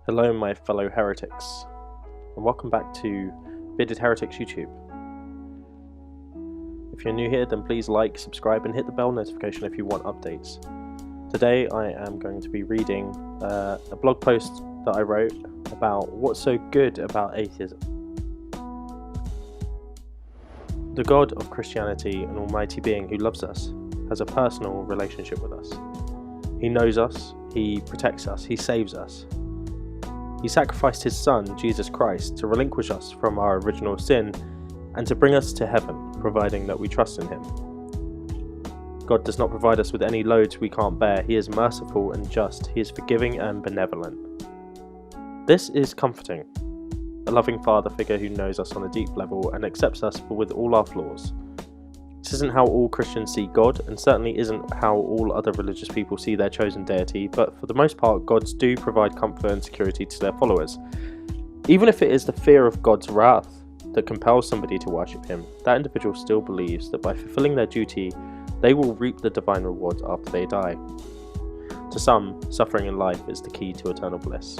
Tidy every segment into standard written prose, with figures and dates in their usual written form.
Hello my fellow heretics, and welcome back to Bearded Heretics YouTube. If you're new here, then please like, subscribe and hit the bell notification if you want updates. Today I am going to be reading a blog post that I wrote about what's so good about atheism. The God of Christianity, an almighty being who loves us, has a personal relationship with us. He knows us, he protects us, he saves us. He sacrificed his Son, Jesus Christ, to relinquish us from our original sin and to bring us to heaven, providing that we trust in him. God does not provide us with any loads we can't bear. He is merciful and just. He is forgiving and benevolent. This is comforting. A loving father figure who knows us on a deep level and accepts us with all our flaws. This isn't how all Christians see God, and certainly isn't how all other religious people see their chosen deity, but for the most part, gods do provide comfort and security to their followers. Even if it is the fear of God's wrath that compels somebody to worship him, that individual still believes that by fulfilling their duty, they will reap the divine rewards after they die. To some, suffering in life is the key to eternal bliss.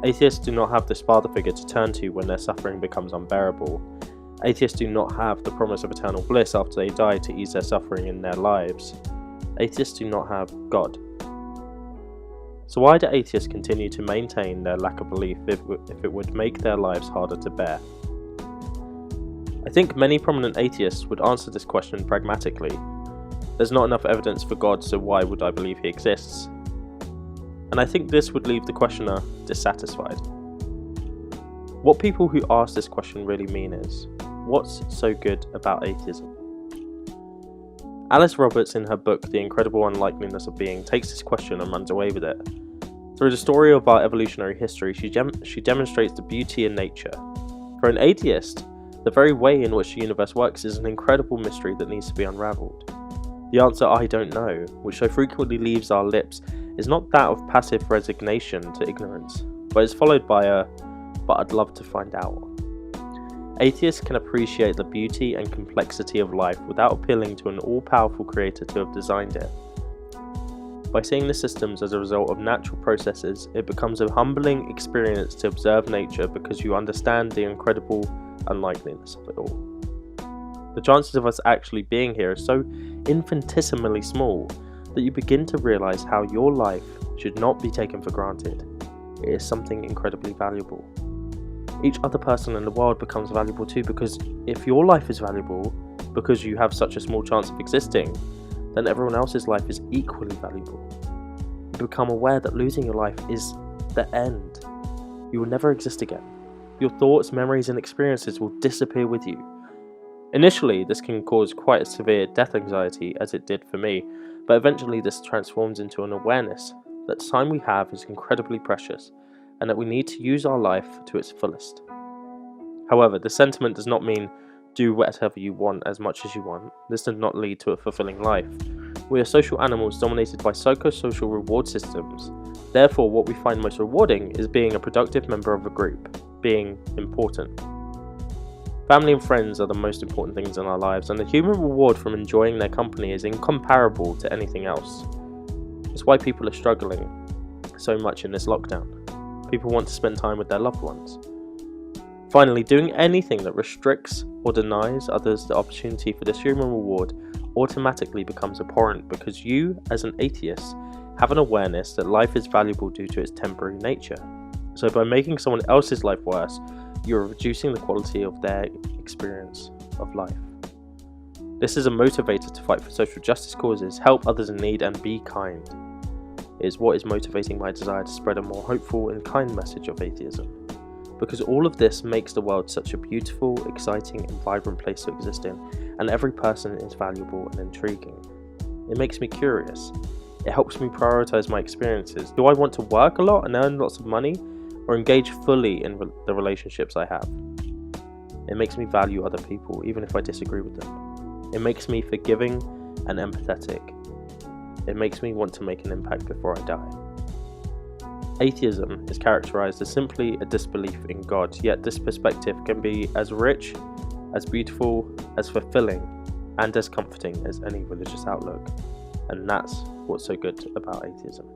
Atheists do not have this father figure to turn to when their suffering becomes unbearable. Atheists do not have the promise of eternal bliss after they die to ease their suffering in their lives. Atheists do not have God. So why do atheists continue to maintain their lack of belief if it would make their lives harder to bear? I think many prominent atheists would answer this question pragmatically. There's not enough evidence for God, so why would I believe he exists? And I think this would leave the questioner dissatisfied. What people who ask this question really mean is, what's so good about atheism? Alice Roberts, in her book The Incredible Unlikeliness of Being, takes this question and runs away with it. Through the story of our evolutionary history, she demonstrates the beauty in nature. For an atheist, the very way in which the universe works is an incredible mystery that needs to be unravelled. The answer, I don't know, which so frequently leaves our lips, is not that of passive resignation to ignorance, but is followed by a "but I'd love to find out." Atheists can appreciate the beauty and complexity of life without appealing to an all-powerful creator to have designed it. By seeing the systems as a result of natural processes, it becomes a humbling experience to observe nature because you understand the incredible unlikeliness of it all. The chances of us actually being here are so infinitesimally small that you begin to realize how your life should not be taken for granted. It is something incredibly valuable. Each other person in the world becomes valuable too, because if your life is valuable because you have such a small chance of existing, then everyone else's life is equally valuable. You become aware that losing your life is the end. You will never exist again. Your thoughts, memories and experiences will disappear with you. Initially, this can cause quite a severe death anxiety, as it did for me, but eventually this transforms into an awareness that the time we have is incredibly precious, and that we need to use our life to its fullest. However, the sentiment does not mean do whatever you want as much as you want. This does not lead to a fulfilling life. We are social animals dominated by psychosocial reward systems. Therefore, what we find most rewarding is being a productive member of a group, being important. Family and friends are the most important things in our lives, and the human reward from enjoying their company is incomparable to anything else. It's why people are struggling so much in this lockdown. People want to spend time with their loved ones. Finally, doing anything that restricts or denies others the opportunity for this human reward automatically becomes abhorrent, because you, as an atheist, have an awareness that life is valuable due to its temporary nature. So by making someone else's life worse, you're reducing the quality of their experience of life. This is a motivator to fight for social justice causes, help others in need and be kind. It is what is motivating my desire to spread a more hopeful and kind message of atheism. Because all of this makes the world such a beautiful, exciting and vibrant place to exist in, and every person is valuable and intriguing. It makes me curious. It helps me prioritize my experiences. Do I want to work a lot and earn lots of money, or engage fully in the relationships I have? It makes me value other people, even if I disagree with them. It makes me forgiving and empathetic. It makes me want to make an impact before I die. Atheism is characterized as simply a disbelief in God, yet this perspective can be as rich, as beautiful, as fulfilling, and as comforting as any religious outlook. And that's what's so good about atheism.